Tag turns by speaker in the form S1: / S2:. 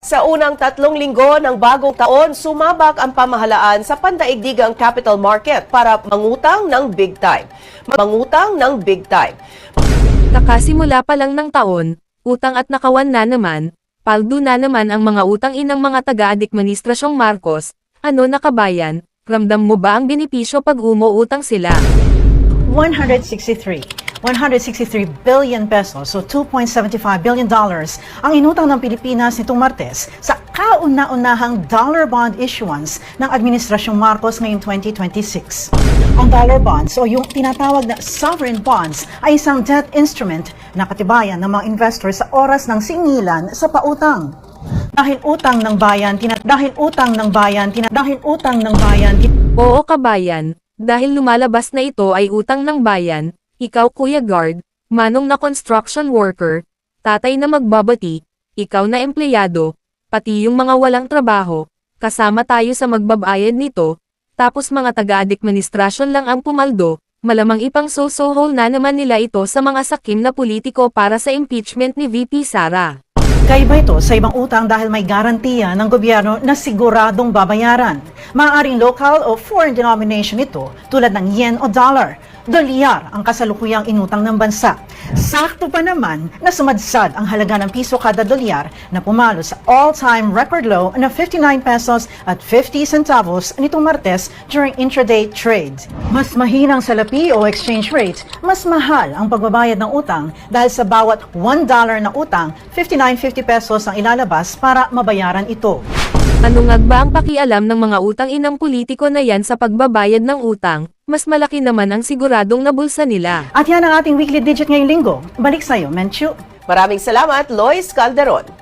S1: Sa unang 3 linggo ng bagong taon, sumabak ang pamahalaan sa pandaigdigang capital market para mangutang ng big time. Mangutang ng big time.
S2: Kakasimula pa lang ng taon, utang at nakawan na naman, paldo na naman ang mga utang inang mga taga-administrasyong Marcos. Ano na kabayan, ramdam mo ba ang benepisyo pag umuutang sila?
S3: 163 billion pesos, so $2.75 billion ang inutang ng Pilipinas nitong Martes sa kauna-unahang dollar bond issuance ng Administrasyong Marcos ngayong 2026. Ang dollar bonds o yung tinatawag na sovereign bonds ay isang debt instrument na katibayan ng mga investor sa oras ng singilan sa pautang. Dahil utang ng bayan,
S2: Oo kabayan, dahil lumalabas na ito ay utang ng bayan, ikaw Kuya Guard, manong na construction worker, tatay na magbabati, ikaw na empleyado, pati yung mga walang trabaho, kasama tayo sa magbabayad nito, tapos mga taga-administrasyon lang ang pumaldo, malamang ipang so-so-hole na naman nila ito sa mga sakim na politiko para sa impeachment ni VP Sara.
S3: Kaiba ito sa ibang utang dahil may garantiya ng gobyerno na siguradong babayaran. Maaaring local o foreign denomination ito tulad ng yen o dollar. Dolyar ang kasalukuyang inutang ng bansa. Sakto pa naman na sumadsad ang halaga ng piso kada dolyar na pumalo sa all-time record low na 59 pesos at 50 centavos nitong Martes during intraday trade. Mas mahinang salapi o exchange rate, mas mahal ang pagbabayad ng utang dahil sa bawat $1 na utang, 59.50 pesos ang ilalabas para mabayaran ito.
S2: Ano nga ba ang pakialam ng mga utang inang politiko na yan sa pagbabayad ng utang? Mas malaki naman ang siguradong nabulsa nila.
S3: At yan ang ating weekly digit ngayong linggo. Balik sa'yo, Menchu.
S1: Maraming salamat, Lois Calderon.